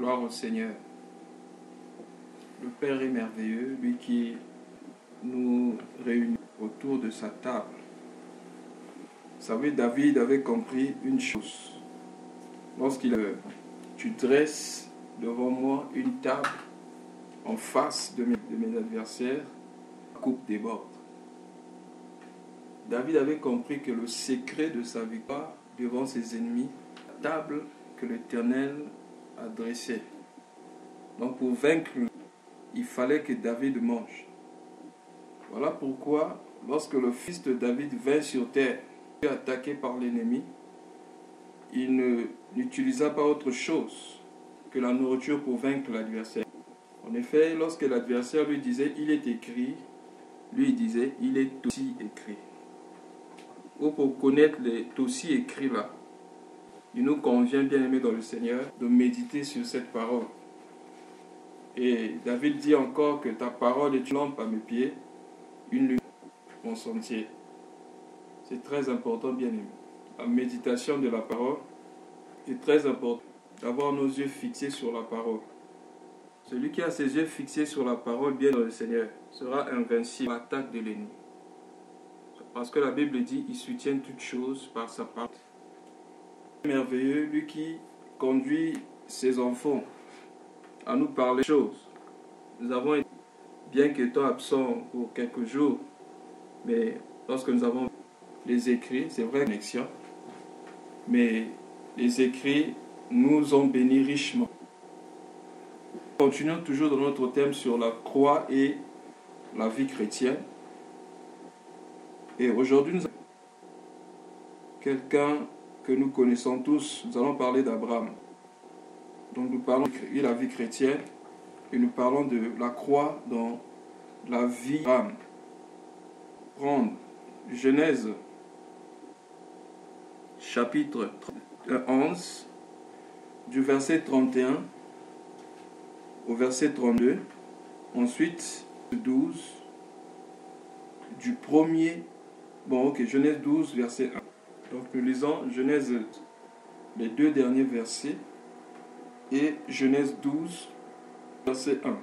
Gloire au Seigneur. Le Père est merveilleux, lui qui nous réunit autour de sa table. Vous savez, David avait compris une chose. Lorsqu'il a tu dresses devant moi une table en face de mes adversaires, la coupe déborde. David avait compris que le secret de sa victoire devant ses ennemis, la table que l'Éternel a dressée. Donc pour vaincre, il fallait que David mange. Voilà pourquoi, lorsque le fils de David vint sur terre, attaqué par l'ennemi, il n'utilisa pas autre chose que la nourriture pour vaincre l'adversaire. En effet, lorsque l'adversaire lui disait « il est écrit », lui il disait « il est aussi écrit ». Ou pour connaître les aussi écrits là, il nous convient, bien aimé dans le Seigneur, de méditer sur cette parole. Et David dit encore que ta parole est une lampe à mes pieds, une lumière à mon sentier. C'est très important, bien aimé. La méditation de la parole est très important. D'avoir nos yeux fixés sur la parole. Celui qui a ses yeux fixés sur la parole, bien dans le Seigneur, sera invincible à l'attaque de l'ennemi. Parce que la Bible dit, il soutient toutes choses par sa parole. Merveilleux, lui qui conduit ses enfants à nous parler de choses. Nous avons été, bien qu'étant absents pour quelques jours, mais lorsque nous avons les écrits, c'est vrai, connexion, mais les écrits nous ont bénis richement. Continuons toujours dans notre thème sur la croix et la vie chrétienne. Et aujourd'hui, nous avons quelqu'un que nous connaissons tous. Nous allons parler d'Abraham. Donc nous parlons de la vie chrétienne et nous parlons de la croix dans la vie d'Abraham. Prendre Genèse chapitre 11 du verset 31 au verset 32, ensuite 12 du premier, Genèse 12 verset 1. Donc nous lisons Genèse, les deux derniers versets, et Genèse 12 verset 1.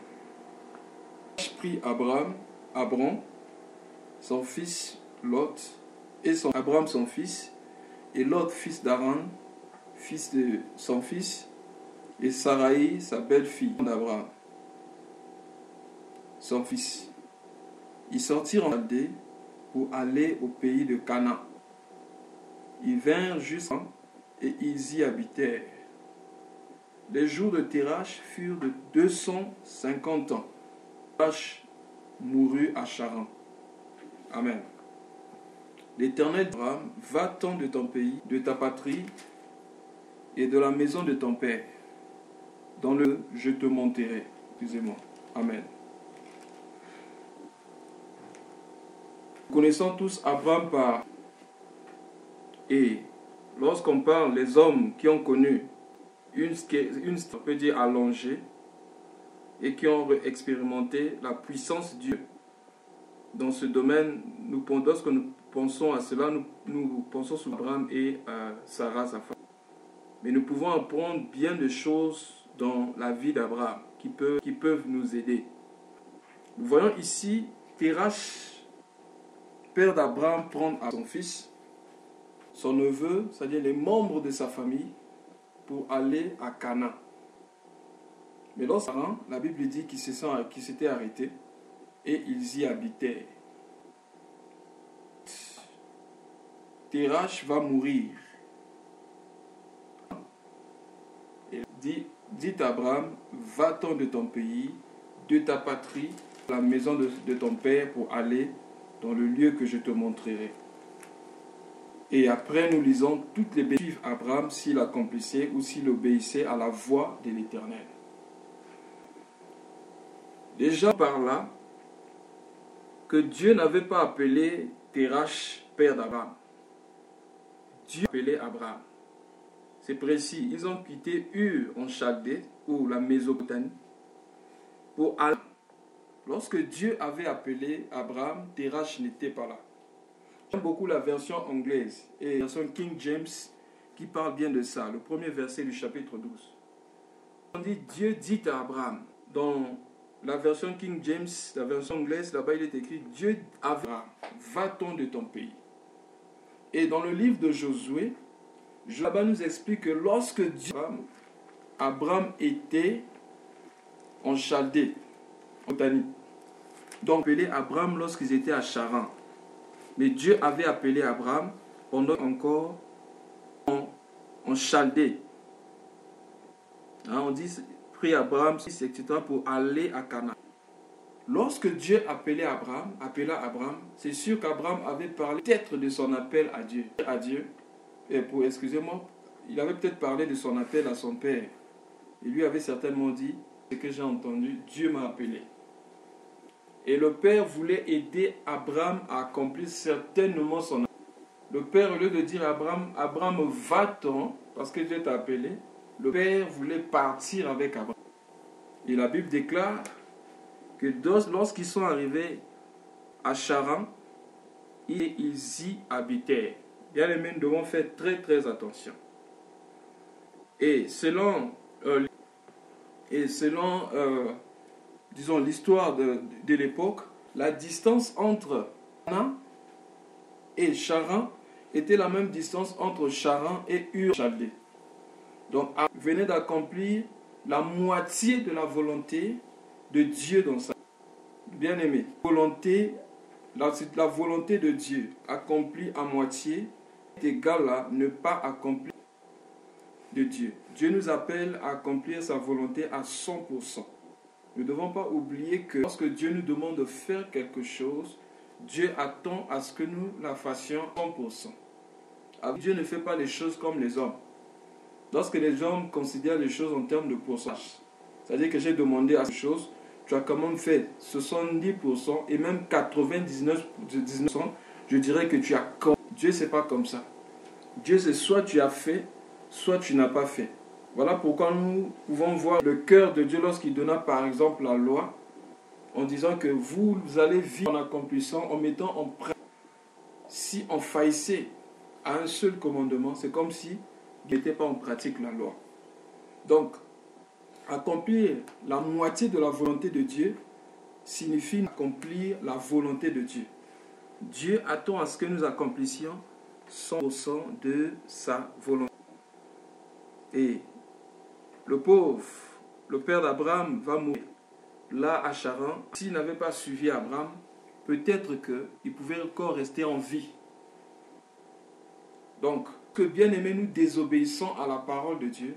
Prit Abraham, son fils Lot, et Abraham son fils, et Lot fils d'Aran, fils de son fils, et Sarai, sa belle-fille d'Abraham, son fils. Ils sortirent en Chaldée pour aller au pays de Canaan. Ils vinrent jusqu'à et ils y habitèrent. Les jours de Térach furent de 250 ans. Térach mourut à Charan. Amen. L'Éternel dit à Abraham, va-t'en de ton pays, de ta patrie et de la maison de ton père, dans le je te montrerai. Excusez-moi. Amen. Nous connaissons tous Abraham par... Et lorsqu'on parle des hommes qui ont connu on peut dire allongée, et qui ont expérimenté la puissance de Dieu dans ce domaine, lorsque nous pensons à cela, nous pensons sur Abraham et Sarah, sa femme. Mais nous pouvons apprendre bien de choses dans la vie d'Abraham qui peuvent nous aider. Nous voyons ici Térach, père d'Abraham, prendre à son fils, son neveu, c'est-à-dire les membres de sa famille, pour aller à Canaan. Mais lorsqu'ils sont, la Bible dit qu'ils s'étaient arrêtés et ils y habitaient. Térach va mourir. Et dit à Abraham, va-t'en de ton pays, de ta patrie, de la maison de ton père pour aller dans le lieu que je te montrerai. Et après, nous lisons toutes les bénédictions d'Abraham s'il accomplissait ou s'il obéissait à la voix de l'Éternel. Déjà par là, que Dieu n'avait pas appelé Térach père d'Abraham. Dieu appelait Abraham. C'est précis. Ils ont quitté Ur en Chaldée, ou la Mésopotamie, pour aller. Lorsque Dieu avait appelé Abraham, Térach n'était pas là. J'aime beaucoup la version anglaise et la version King James qui parle bien de ça, le premier verset du chapitre 12. On dit Dieu dit à Abraham. Dans la version King James, la version anglaise, là-bas il est écrit Dieu à Abraham, va-t'en de ton pays. Et dans le livre de Josué, là-bas nous explique que lorsque Abraham était en Chaldée, en Tani. Donc appelé Abraham lorsqu'ils étaient à Charan. Mais Dieu avait appelé Abraham pendant encore en Chaldée. On dit, prie Abraham, etc. pour aller à Canaan. Lorsque Dieu appela Abraham, c'est sûr qu'Abraham avait parlé peut-être de son appel à Dieu. Et excusez-moi, il avait peut-être parlé de son appel à son père. Il lui avait certainement dit, ce que j'ai entendu, Dieu m'a appelé. Et le père voulait aider Abraham à accomplir certainement son appel. Le père, au lieu de dire à Abraham, va-t'en, parce que Dieu t'a appelé, le père voulait partir avec Abraham. Et la Bible déclare que lorsqu'ils sont arrivés à Charan, ils y habitèrent. Bien aimés, nous devons faire très très attention. Et selon disons, l'histoire de l'époque, la distance entre Canaan et Charan était la même distance entre Charan et Ur-Chaldée. Donc, Abraham venait d'accomplir la moitié de la volonté de Dieu dans sa vie. Bien aimé, la volonté de Dieu accomplie à moitié est égale à ne pas accomplir de Dieu. Dieu nous appelle à accomplir sa volonté à 100%. Nous ne devons pas oublier que lorsque Dieu nous demande de faire quelque chose, Dieu attend à ce que nous la fassions 100%. Dieu ne fait pas les choses comme les hommes. Lorsque les hommes considèrent les choses en termes de pourcentage, c'est-à-dire que j'ai demandé à ces choses, tu as quand même fait 70% et même 99%, je dirais que tu as... Dieu, c'est pas comme ça. Dieu, c'est soit tu as fait, soit tu n'as pas fait. Voilà pourquoi nous pouvons voir le cœur de Dieu lorsqu'il donna par exemple la loi, en disant que vous allez vivre en accomplissant, en mettant en pratique. Si on faillissait à un seul commandement, c'est comme si il n'était pas en pratique la loi. Donc, accomplir la moitié de la volonté de Dieu signifie accomplir la volonté de Dieu. Dieu attend à ce que nous accomplissions 100% de sa volonté. Et le pauvre, le père d'Abraham va mourir là à Charan. S'il n'avait pas suivi Abraham, peut-être qu'il pouvait encore rester en vie. Donc, que bien aimé, nous désobéissons à la parole de Dieu,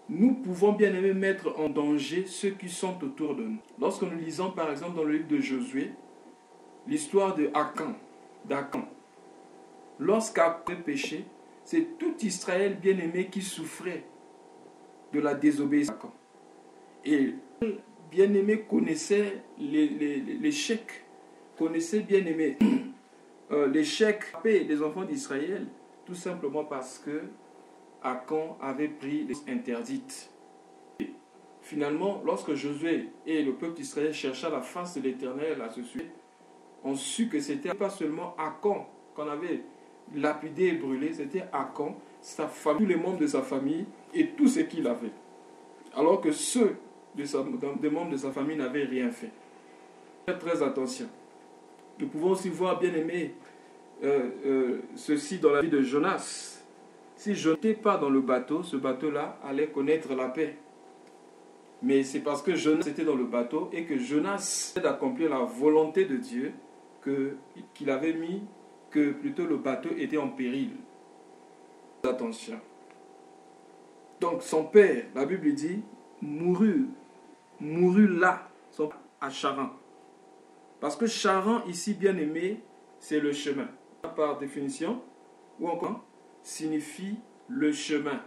nous pouvons bien aimé mettre en danger ceux qui sont autour de nous. Lorsque nous lisons par exemple dans le livre de Josué, l'histoire d'Akan. Lorsqu'Akan a péché, c'est tout Israël bien aimé qui souffrait de la désobéissance d'Akan. Et bien aimé connaissait l'échec, connaissait bien aimé l'échec des enfants d'Israël, tout simplement parce que Akan avait pris les interdites. Et finalement, lorsque Josué et le peuple d'Israël cherchaient la face de l'Éternel à ce sujet, on sut que c'était pas seulement Akan qu'on avait lapidé et brûlé, c'était Akan, sa famille, tous les membres de sa famille et tout ce qu'il avait. Alors que ceux des membres de sa famille n'avaient rien fait. Faites très attention. Nous pouvons aussi voir, bien aimé, ceci dans la vie de Jonas. Si je n'étais pas dans le bateau, ce bateau-là allait connaître la paix. Mais c'est parce que Jonas était dans le bateau et que Jonas essayait d'accomplir la volonté de Dieu qu'il avait mis que plutôt le bateau était en péril. Attention. Donc son père, la Bible dit, mourut là, à Charan. Parce que Charan, ici, bien aimé, c'est le chemin. Par définition, ou encore, signifie le chemin.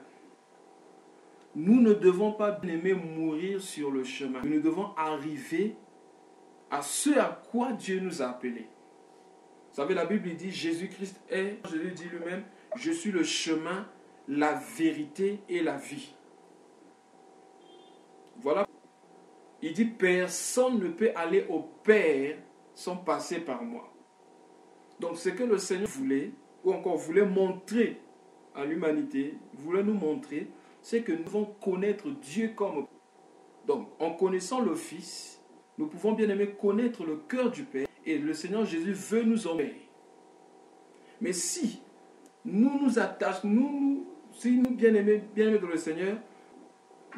Nous ne devons pas, bien aimé, mourir sur le chemin. Nous devons arriver à ce à quoi Dieu nous a appelés. Vous savez, la Bible dit, Jésus-Christ Jésus dit lui-même, je suis le chemin, la vérité et la vie. Voilà. Il dit, personne ne peut aller au Père sans passer par moi. Donc, ce que le Seigneur voulait, ou encore voulait montrer à l'humanité, voulait nous montrer c'est que nous devons connaître Dieu comme... Donc, en connaissant le Fils, nous pouvons bien aimer connaître le cœur du Père et le Seigneur Jésus veut nous emmener. Mais si nous nous attachons, si nous bien aimés dans le Seigneur,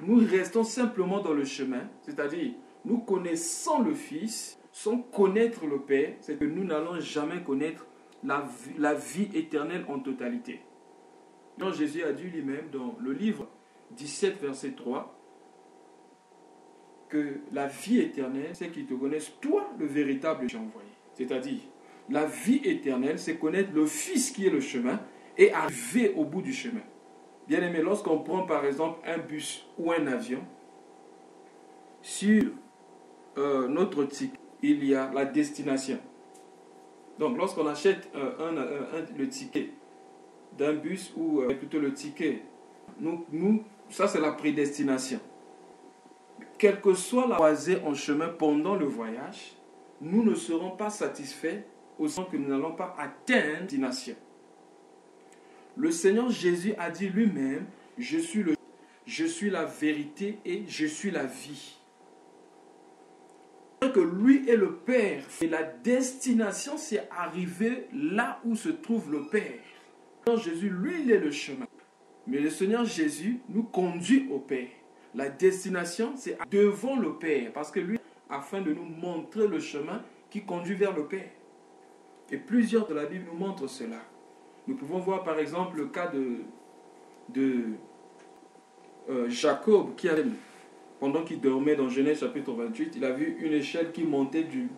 nous restons simplement dans le chemin, c'est-à-dire nous connaissons le Fils sans connaître le Père, c'est que nous n'allons jamais connaître la vie éternelle en totalité. Donc Jésus a dit lui-même dans le livre 17, verset 3, que la vie éternelle, c'est qu'ils te connaissent, toi, le véritable Dieu envoyé. C'est-à-dire, la vie éternelle, c'est connaître le Fils qui est le chemin et arriver au bout du chemin. Bien aimé, lorsqu'on prend par exemple un bus ou un avion, sur notre ticket, il y a la destination. Donc, lorsqu'on achète le ticket d'un bus ou plutôt le ticket, ça c'est la prédestination. Quelle que soit la croisée en chemin pendant le voyage, nous ne serons pas satisfaits au sens que nous n'allons pas atteindre la destination. Le Seigneur Jésus a dit lui-même, je suis la vérité et je suis la vie. Que lui est le Père et la destination c'est arriver là où se trouve le Père. Le Seigneur Jésus, lui, il est le chemin. Mais le Seigneur Jésus nous conduit au Père. La destination, c'est devant le Père, parce que lui, afin de nous montrer le chemin qui conduit vers le Père. Et plusieurs de la Bible nous montrent cela. Nous pouvons voir par exemple le cas de Jacob, qui avait, pendant qu'il dormait dans Genèse chapitre 28, il a vu une échelle qui montait de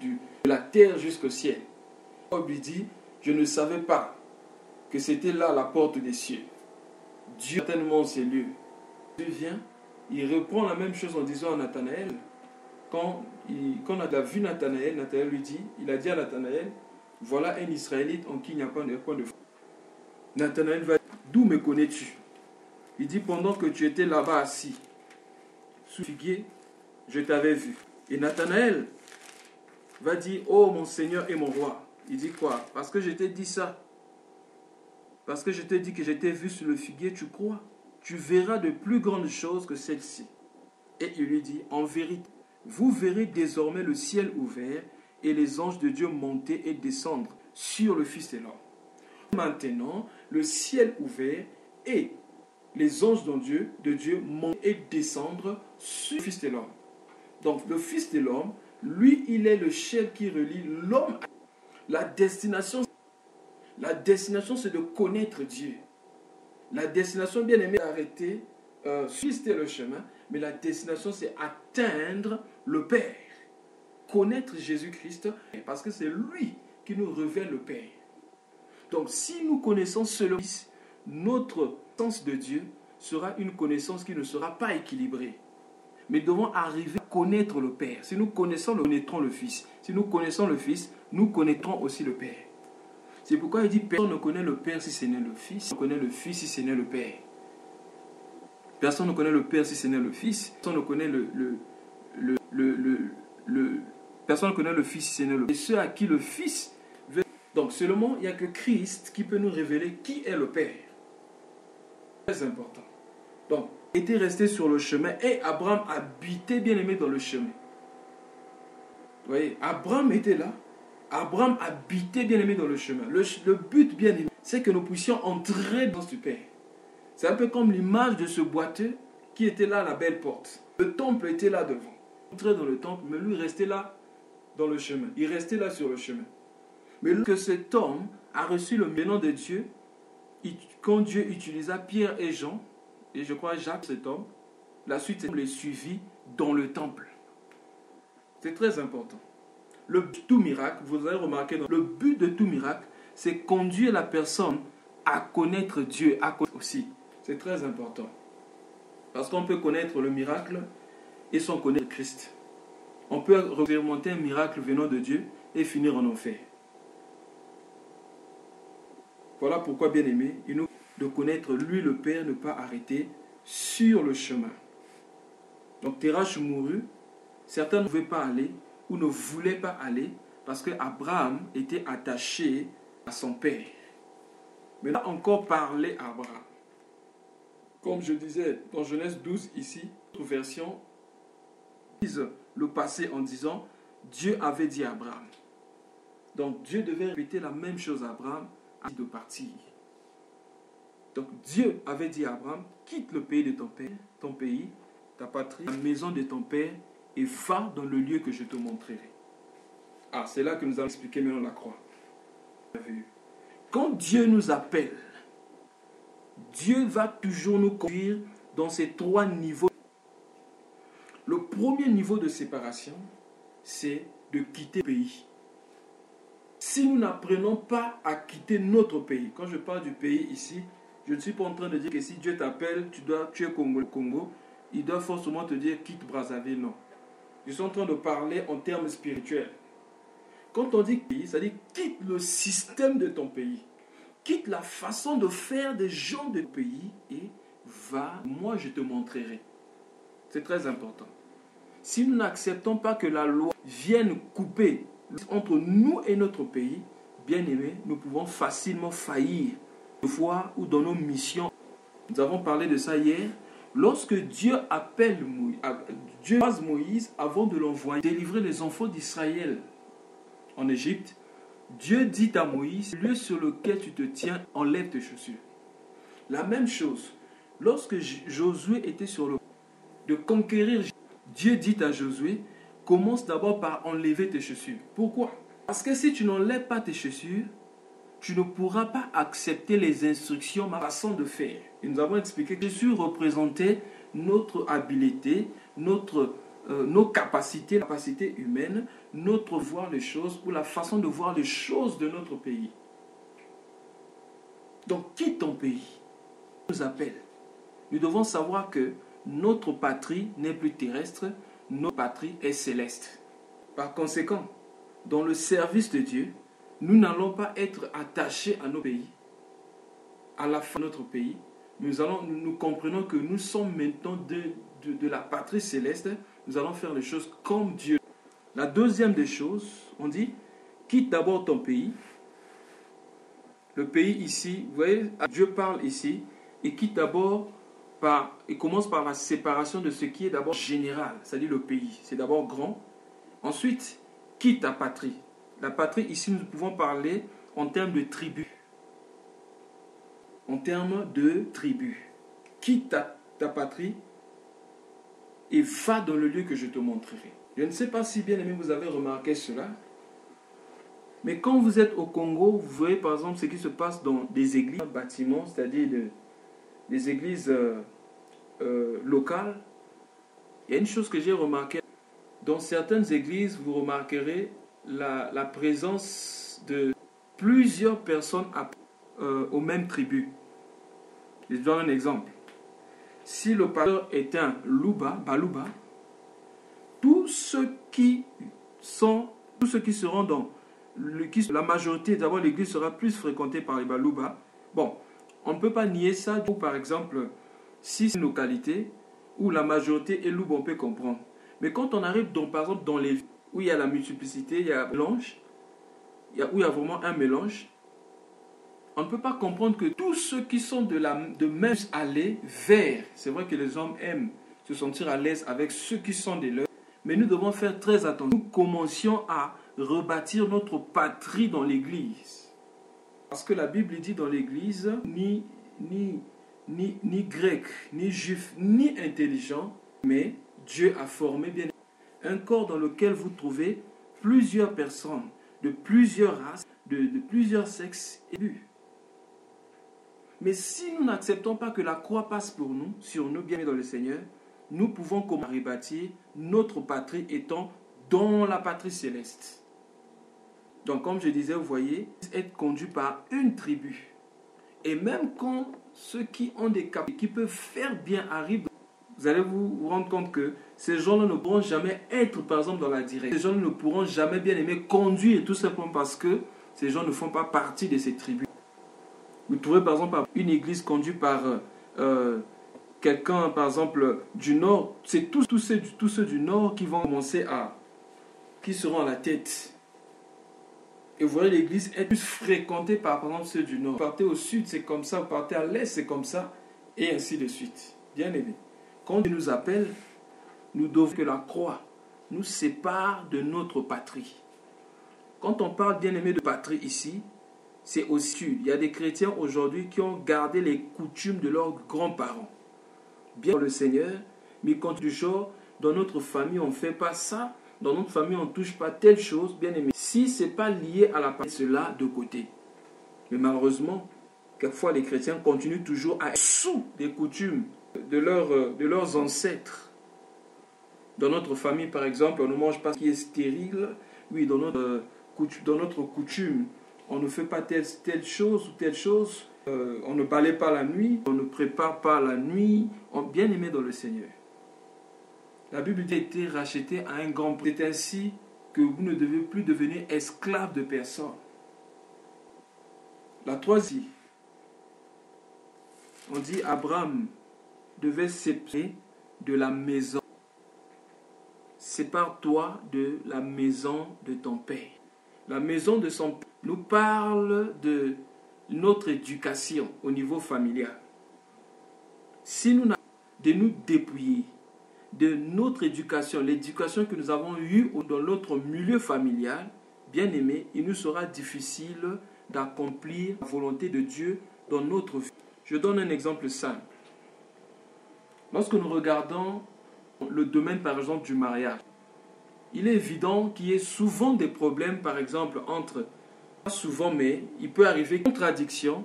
la terre jusqu'au ciel. Jacob lui dit, je ne savais pas que c'était là la porte des cieux. Dieu certainement ces lieux. Dieu vient. Il reprend la même chose en disant à Nathanaël, quand on a vu Nathanaël, Nathanaël lui dit, il a dit à Nathanaël, voilà un Israélite en qui il n'y a pas de point de foi. Nathanaël va dire, d'où me connais-tu? Il dit, pendant que tu étais là-bas assis, sous le figuier, je t'avais vu. Et Nathanaël va dire, oh mon Seigneur et mon roi. Il dit quoi? Parce que je t'ai dit ça. Parce que je t'ai dit que je t'ai vu sur le figuier, tu crois? Tu verras de plus grandes choses que celles-ci. Et il lui dit, en vérité, vous verrez désormais le ciel ouvert et les anges de Dieu monter et descendre sur le Fils de l'homme. Maintenant, le ciel ouvert et les anges de Dieu monter et descendre sur le Fils de l'homme. Donc le Fils de l'homme, lui, il est le chef qui relie l'homme à la destination. La destination, c'est de connaître Dieu. La destination, bien aimée, c'est d'arrêter, c'était le chemin, mais la destination, c'est atteindre le Père. Connaître Jésus-Christ, parce que c'est lui qui nous révèle le Père. Donc, si nous connaissons seulement le Fils, notre sens de Dieu sera une connaissance qui ne sera pas équilibrée. Mais nous devons arriver à connaître le Père. Si nous connaissons nous connaîtrons le Fils. Si nous connaissons le Fils, nous connaîtrons aussi le Père. C'est pourquoi il dit, personne ne connaît le Père si ce n'est le Fils. Personne ne connaît le Fils si ce n'est le Père. Personne ne connaît le Père si ce n'est le Fils. Personne ne connaît personne ne connaît le Fils si ce n'est le Père. Et ceux à qui le Fils veut. Donc seulement, il n'y a que Christ qui peut nous révéler qui est le Père. Très important. Donc, il était resté sur le chemin et Abraham habitait bien aimé dans le chemin. Vous voyez, Abraham était là. Abraham habitait bien aimé dans le chemin. Le but bien aimé, c'est que nous puissions entrer dans ce Père. C'est un peu comme l'image de ce boiteux qui était là à la belle porte. Le temple était là devant. Il entrait dans le temple, mais lui restait là dans le chemin. Il restait là sur le chemin. Mais lorsque cet homme a reçu le nom de Dieu, quand Dieu utilisa Pierre et Jean, et je crois Jacques, cet homme, la suite, c'est les suivi dans le temple. C'est très important. Le but de tout miracle, vous avez remarqué, le but de tout miracle, c'est conduire la personne à connaître Dieu, à connaître aussi. C'est très important. Parce qu'on peut connaître le miracle et sans connaître Christ. On peut remonter un miracle venant de Dieu et finir en enfer. Voilà pourquoi, bien aimé, il nous de connaître lui le Père, ne pas arrêter sur le chemin. Donc Terach mourut, certains ne pouvaient pas aller ou ne voulaient pas aller parce que Abraham était attaché à son père. Mais là encore parler à Abraham. Comme je disais dans Genèse 12 ici, notre version utilise le passé en disant Dieu avait dit à Abraham. Donc Dieu devait répéter la même chose à Abraham avant de partir. Donc Dieu avait dit à Abraham, quitte le pays de ton père, ton pays, ta patrie, la maison de ton père, et va dans le lieu que je te montrerai. Ah, c'est là que nous allons expliquer maintenant la croix. Quand Dieu nous appelle, Dieu va toujours nous conduire dans ces trois niveaux. Le premier niveau de séparation, c'est de quitter le pays. Si nous n'apprenons pas à quitter notre pays, quand je parle du pays ici, je ne suis pas en train de dire que si Dieu t'appelle, tu es Congo, il doit forcément te dire quitte Brazzaville, non. Je suis en train de parler en termes spirituels. Quand on dit pays, ça dit quitte le système de ton pays, quitte la façon de faire des gens de pays et va, moi je te montrerai. C'est très important. Si nous n'acceptons pas que la loi vienne couper entre nous et notre pays, bien aimé, nous pouvons facilement faillir de foi ou dans nos missions. Nous avons parlé de ça hier. Lorsque Dieu appelle Moïse, Dieu passe Moïse avant de l'envoyer délivrer les enfants d'Israël en Égypte, Dieu dit à Moïse, le lieu sur lequel tu te tiens, enlève tes chaussures. La même chose, lorsque Josué était sur le point de conquérir, Dieu dit à Josué, commence d'abord par enlever tes chaussures. Pourquoi? Parce que si tu n'enlèves pas tes chaussures, tu ne pourras pas accepter les instructions, ma façon de faire. Et nous avons expliqué que Jésus représentait notre habileté, nos capacités, la capacité humaine, notre voir les choses ou la façon de voir les choses de notre pays. Donc, quitte ton pays, nous appelle. Nous devons savoir que notre patrie n'est plus terrestre, notre patrie est céleste. Par conséquent, dans le service de Dieu, nous n'allons pas être attachés à nos pays. À la fin de notre pays, nous comprenons que nous sommes maintenant de la patrie céleste. Nous allons faire les choses comme Dieu. La deuxième des choses, on dit, quitte d'abord ton pays. Le pays ici, vous voyez, Dieu parle ici, et quitte d'abord il commence par la séparation de ce qui est d'abord général, c'est-à-dire le pays. C'est d'abord grand. Ensuite, quitte ta patrie. La patrie, ici, nous pouvons parler en termes de tribu. En termes de tribu. Quitte ta patrie et va dans le lieu que je te montrerai. Je ne sais pas si bien aimé vous avez remarqué cela, mais quand vous êtes au Congo, vous voyez par exemple ce qui se passe dans des églises, bâtiments, c'est-à-dire des églises locales. Il y a une chose que j'ai remarqué. Dans certaines églises, vous remarquerez la présence de plusieurs personnes aux mêmes tribus. Je vous donne un exemple. Si le pasteur est un Baluba, tous ceux qui seront dans la majorité, d'abord l'église sera plus fréquentée par les Baluba. Bon, on ne peut pas nier ça. Par exemple, si c'est une localité où la majorité est Louba, on peut comprendre. Mais quand on arrive par exemple dans les villes où il y a la multiplicité, il y a un mélange, où il y a vraiment un mélange, on ne peut pas comprendre que tous ceux qui sont de même aller vers, c'est vrai que les hommes aiment se sentir à l'aise avec ceux qui sont des leurs, mais nous devons faire très attention. Nous commencions à rebâtir notre patrie dans l'église. Parce que la Bible dit dans l'église, ni grec, ni juif, ni intelligent, mais Dieu a formé bien un corps dans lequel vous trouvez plusieurs personnes, de plusieurs races, de plusieurs sexes et but. Mais si nous n'acceptons pas que la croix passe pour nous, sur nous bien dans le Seigneur, nous pouvons comme rebâtir notre patrie étant dans la patrie céleste. Donc comme je disais, vous voyez, être conduit par une tribu. Et même quand ceux qui ont des capacités, qui peuvent faire bien arrivent, vous allez vous rendre compte que ces gens-là ne pourront jamais être, par exemple, dans la direction. Ces gens ne pourront jamais bien aimer conduire, tout simplement parce que ces gens ne font pas partie de ces tribus. Vous trouvez, par exemple, une église conduite par quelqu'un, par exemple, du nord. C'est tous ceux du nord qui vont commencer qui seront à la tête. Et vous voyez, l'église est plus fréquentée par exemple, ceux du nord. Vous partez au sud, c'est comme ça. Vous partez à l'est, c'est comme ça. Et ainsi de suite. Bien aimé, quand Dieu nous appelle, nous devons que la croix nous sépare de notre patrie. Quand on parle, bien aimé, de patrie ici, c'est aussi, il y a des chrétiens aujourd'hui qui ont gardé les coutumes de leurs grands-parents. Bien le Seigneur, mais quand du genre, dans notre famille, on ne fait pas ça, dans notre famille, on ne touche pas telle chose, bien aimé. Si ce n'est pas lié à la patrie, cela de côté. Mais malheureusement, quelquefois les chrétiens continuent toujours à être sous des coutumes de leurs ancêtres. Dans notre famille, par exemple, on ne mange pas ce qui est stérile. Oui, dans notre coutume, on ne fait pas telle chose ou telle chose. On ne balaye pas la nuit, on ne prépare pas la nuit. Bien aimé dans le Seigneur. La Bible dit a été rachetée à un grand prix. C'est ainsi que vous ne devez plus devenir esclave de personne. La troisième, on dit Abraham devait séparer de la maison. Sépare-toi de la maison de ton père. La maison de son père nous parle de notre éducation au niveau familial. Si nous n'avons pas de nous dépouiller de notre éducation, l'éducation que nous avons eue dans notre milieu familial, bien aimé, il nous sera difficile d'accomplir la volonté de Dieu dans notre vie. Je donne un exemple simple. Lorsque nous regardons le domaine, par exemple, du mariage, il est évident qu'il y ait souvent des problèmes, par exemple, pas souvent, mais il peut arriver une contradiction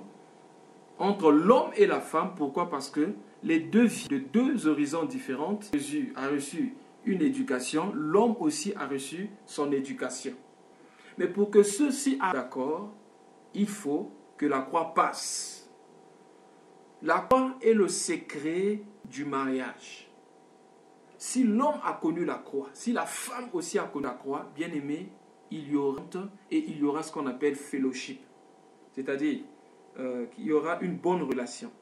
entre l'homme et la femme. Pourquoi? Parce que les deux vivent de deux horizons différents. Jésus a reçu une éducation, l'homme aussi a reçu son éducation. Mais pour que ceux-ci soient d'accord, il faut que la croix passe. La croix est le secret du mariage. Si l'homme a connu la croix, si la femme aussi a connu la croix, bien aimé, il y aura ce qu'on appelle fellowship. C'est-à-dire qu'il y aura une bonne relation.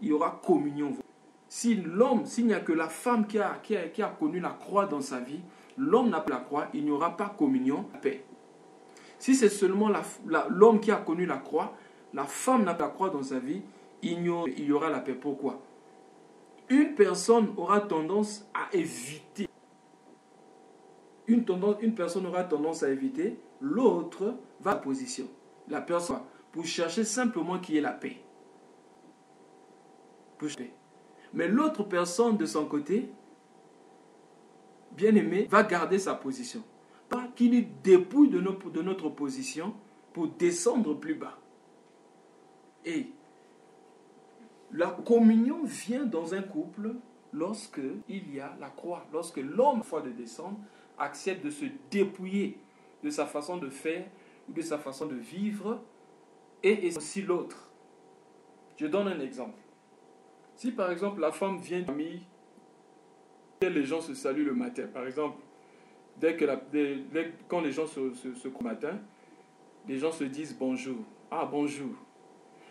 Il y aura communion. Si l'homme, s'il n'y a que la femme qui a connu la croix dans sa vie, l'homme n'a pas la croix, il n'y aura pas communion, paix. Si c'est seulement l'homme qui a connu la croix, la femme n'a pas la croix dans sa vie, il y aura la paix. Pourquoi? Une personne aura tendance à éviter. Une personne aura tendance à éviter, l'autre va à la position. La personne, pour chercher simplement qu'il y ait la paix. Mais l'autre personne de son côté, bien aimé, va garder sa position. Pas qu'il nous dépouille de notre position pour descendre plus bas. Et la communion vient dans un couple lorsque il y a la croix. Lorsque l'homme, fois de descendre, accepte de se dépouiller de sa façon de faire ou de sa façon de vivre et aussi l'autre. Je donne un exemple. Si par exemple la femme vient d'une famille, les gens se saluent le matin. Par exemple, quand les gens se matin, les gens se disent bonjour. Ah, bonjour.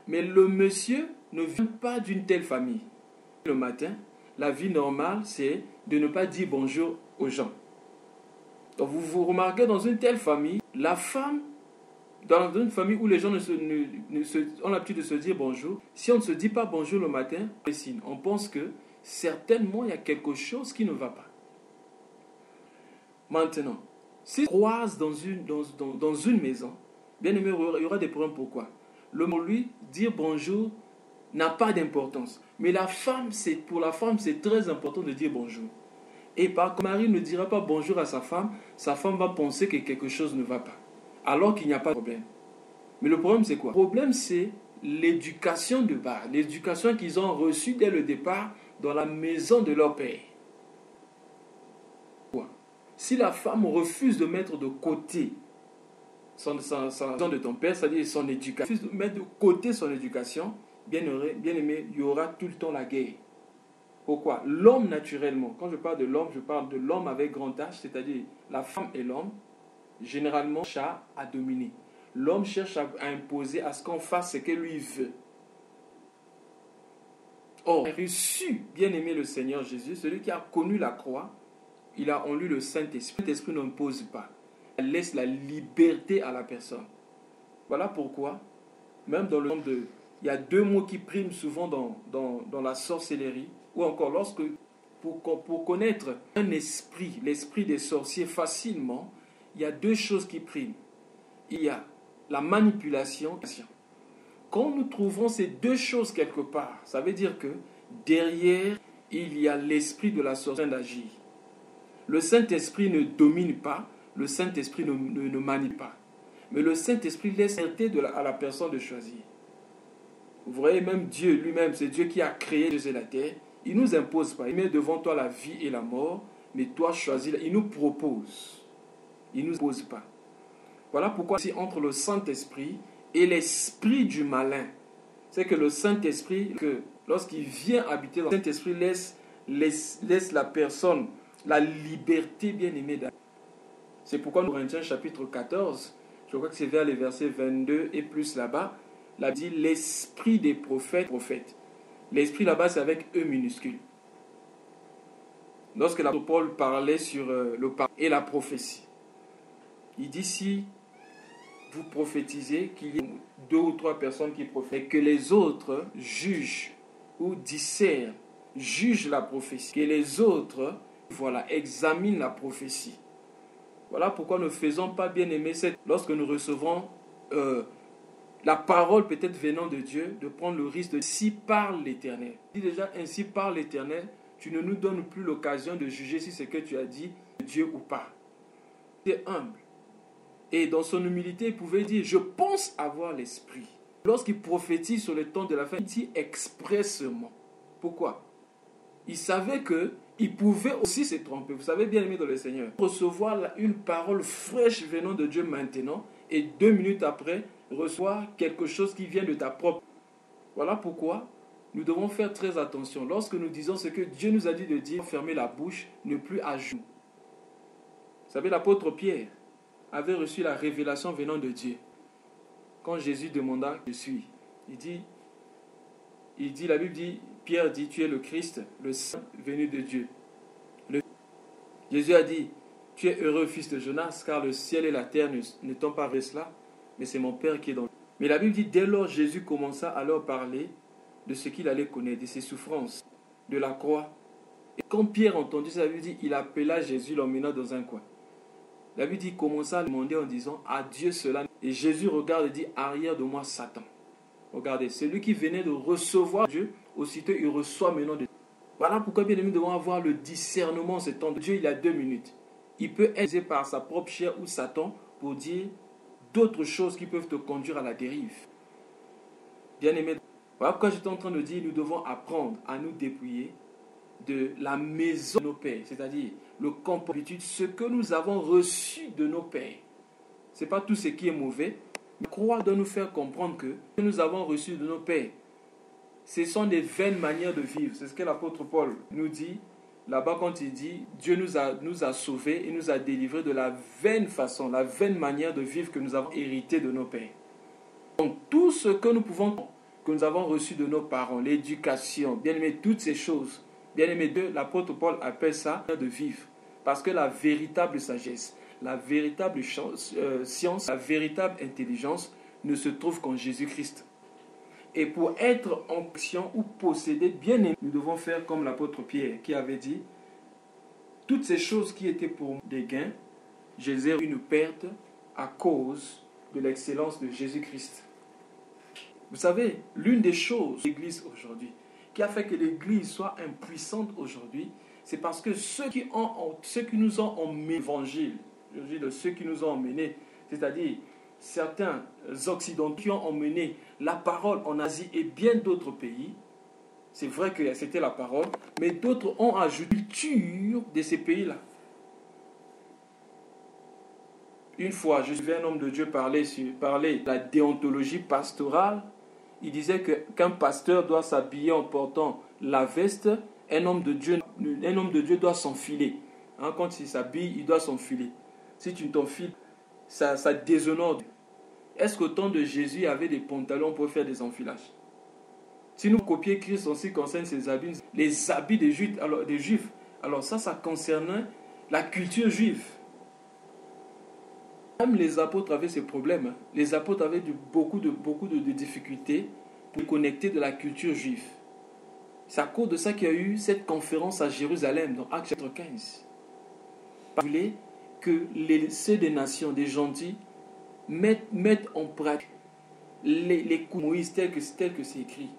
Mais le monsieur ne vient pas d'une telle famille. Le matin, la vie normale, c'est de ne pas dire bonjour aux gens. Donc vous remarquez, dans une telle famille, la femme, dans une famille où les gens ont l'habitude de se dire bonjour, si on ne se dit pas bonjour le matin, on pense que certainement il y a quelque chose qui ne va pas. Maintenant, si on croise dans une maison, bien aimé, il y aura des problèmes. Pourquoi? Pour lui, dire bonjour n'a pas d'importance. Mais pour la femme, c'est très important de dire bonjour. Et par que Marie ne dira pas bonjour à sa femme va penser que quelque chose ne va pas. Alors qu'il n'y a pas de problème. Mais le problème, c'est quoi? Le problème, c'est l'éducation de base. L'éducation qu'ils ont reçue dès le départ dans la maison de leur père. Si la femme refuse de mettre de côté son de ton père, c'est-à-dire son éducation, refuse de mettre de côté son éducation, bien aimé, il y aura tout le temps la guerre. Pourquoi? L'homme naturellement, quand je parle de l'homme, je parle de l'homme avec grand H, c'est-à-dire la femme et l'homme, généralement cherchent à dominer. L'homme cherche à imposer à ce qu'on fasse ce que lui veut. Or, reçu, bien aimé le Seigneur Jésus, celui qui a connu la croix, il a en lui le Saint-Esprit. L'Esprit n'impose pas. Il laisse la liberté à la personne. Voilà pourquoi, même dans le monde il y a deux mots qui priment souvent dans la sorcellerie, ou encore pour connaître un esprit, l'esprit des sorciers facilement, il y a deux choses qui priment. Il y a la manipulation. Quand nous trouvons ces deux choses quelque part, ça veut dire que derrière, il y a l'esprit de la sorcellerie d'agir. Le Saint-Esprit ne domine pas, le Saint-Esprit ne manipule pas. Mais le Saint-Esprit laisse à la personne de choisir. Vous voyez, même Dieu lui-même, c'est Dieu qui a créé Dieu et la terre. Il ne nous impose pas. Il met devant toi la vie et la mort, mais toi choisis. Il nous propose. Il ne nous impose pas. Voilà pourquoi c'est entre le Saint-Esprit et l'esprit du malin. C'est que le Saint-Esprit, lorsqu'il vient habiter dans le Saint-Esprit, laisse la personne la liberté bien-aimée d'agir. C'est pourquoi dans Corinthiens chapitre 14, je crois que c'est vers les versets 22 et plus là-bas, là dit l'esprit des prophètes. L'esprit là-bas, c'est avec E minuscule. Lorsque l'apôtre Paul parlait sur le parler et la prophétie, il dit si vous prophétisez qu'il y ait 2 ou 3 personnes qui prophétisent, que les autres jugent ou discernent, jugent la prophétie, que les autres, examinent la prophétie. Voilà pourquoi ne faisons pas bien aimer lorsque nous recevons la parole peut-être venant de Dieu, de prendre le risque de si parle l'Éternel. Si déjà ainsi parle l'Éternel, tu ne nous donnes plus l'occasion de juger si ce que tu as dit est Dieu ou pas. Tu es humble. Et dans son humilité, il pouvait dire, je pense avoir l'esprit. Lorsqu'il prophétise sur le temps de la fin, il dit expressément. Pourquoi? Il savait qu'il pouvait aussi se tromper. Vous savez bien aimé dans le Seigneur. Recevoir une parole fraîche venant de Dieu maintenant et 2 minutes après, recevoir quelque chose qui vient de ta propre. Voilà pourquoi nous devons faire très attention. Lorsque nous disons ce que Dieu nous a dit de dire, fermer la bouche, ne plus ajouter. Vous savez, l'apôtre Pierre avait reçu la révélation venant de Dieu. Quand Jésus demanda, je suis, la Bible dit, Pierre dit, tu es le Christ, le Saint venu de Dieu. Jésus a dit, tu es heureux, fils de Jonas, car le ciel et la terre ne t'ont pas fait cela, mais c'est mon Père qui est dans le ciel. Mais la Bible dit, dès lors, Jésus commença à leur parler de ce qu'il allait connaître, de ses souffrances, de la croix. Et quand Pierre entendit ça, la Bible dit, il appela Jésus, l'emmena dans un coin. La Bible dit, il commença à demander en disant, à Dieu cela. Et Jésus regarde et dit, arrière de moi, Satan. Regardez, celui qui venait de recevoir Dieu, aussitôt il reçoit maintenant de Dieu. Voilà pourquoi, bien aimé, nous devons avoir le discernement, ce temps de Dieu, il a 2 minutes. Il peut être par sa propre chair ou Satan pour dire d'autres choses qui peuvent te conduire à la dérive. Bien aimé, voilà pourquoi j'étais en train de dire, nous devons apprendre à nous dépouiller de la maison de nos pères, c'est-à-dire le comportement, ce que nous avons reçu de nos pères. Ce n'est pas tout ce qui est mauvais, mais la croix doit nous faire comprendre que ce que nous avons reçu de nos pères, ce sont des vaines manières de vivre. C'est ce que l'apôtre Paul nous dit là-bas quand il dit Dieu nous a sauvés et nous a délivrés de la vaine façon, la vaine manière de vivre que nous avons hérité de nos pères. Donc tout ce que nous avons reçu de nos parents, l'éducation, bien aimé, toutes ces choses, bien aimé, l'apôtre Paul appelle ça de vivre. Parce que la véritable sagesse, la véritable science, la véritable intelligence ne se trouve qu'en Jésus-Christ. Et pour être en action ou posséder, bien aimé, nous devons faire comme l'apôtre Pierre qui avait dit, toutes ces choses qui étaient pour des gains, je les ai une perte à cause de l'excellence de Jésus-Christ. Vous savez, l'une des choses de l'Église aujourd'hui, qui a fait que l'Église soit impuissante aujourd'hui, c'est parce que ceux qui nous ont emmenés l'évangile, je dis de ceux qui nous ont emmenés, c'est-à-dire certains occidentaux qui ont emmené la parole en Asie et bien d'autres pays, c'est vrai que c'était la parole, mais d'autres ont ajouté la culture de ces pays-là. Une fois, je suivais un homme de Dieu parler de la déontologie pastorale. Il disait qu'un pasteur doit s'habiller en portant la veste, un homme de Dieu doit s'enfiler. Quand il s'habille, il doit s'enfiler. Si tu ne t'enfiles, ça déshonore. Est-ce qu'au temps de Jésus, il y avait des pantalons pour faire des enfilages? Si nous copions Christ en ce qui concerne ses habits, les habits des Juifs, alors ça concernait la culture juive. Même les apôtres avaient ces problèmes. Les apôtres avaient beaucoup de difficultés pour connecter de la culture juive. C'est à cause de ça qu'il y a eu cette conférence à Jérusalem, dans Actes chapitre 15. Vous voulez que ceux des nations, des gentils, mettent en pratique les coups de Moïse tels que c'est écrit.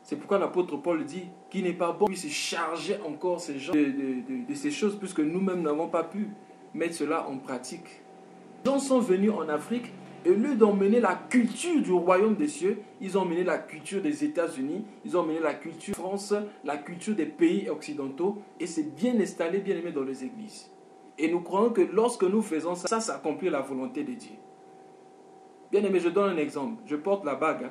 C'est pourquoi l'apôtre Paul dit qu'il n'est pas bon de se charger encore ces gens de ces choses, puisque nous-mêmes n'avons pas pu mettre cela en pratique. Les gens sont venus en Afrique, et au lieu d'emmener la culture du royaume des cieux, ils ont emmené la culture des États-Unis, ils ont emmené la culture de France, la culture des pays occidentaux, et c'est bien installé, bien aimé dans les églises. Et nous croyons que lorsque nous faisons ça, ça accomplit la volonté de Dieu. Bien aimé, je donne un exemple. Je porte la bague.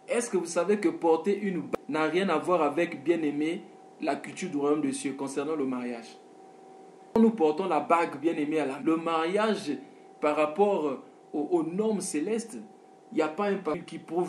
Est-ce que vous savez que porter une bague n'a rien à voir avec, bien aimé, la culture du royaume des cieux concernant le mariage? Quand nous portons la bague, bien aimé, le mariage par rapport aux normes célestes, il n'y a pas un papier qui prouve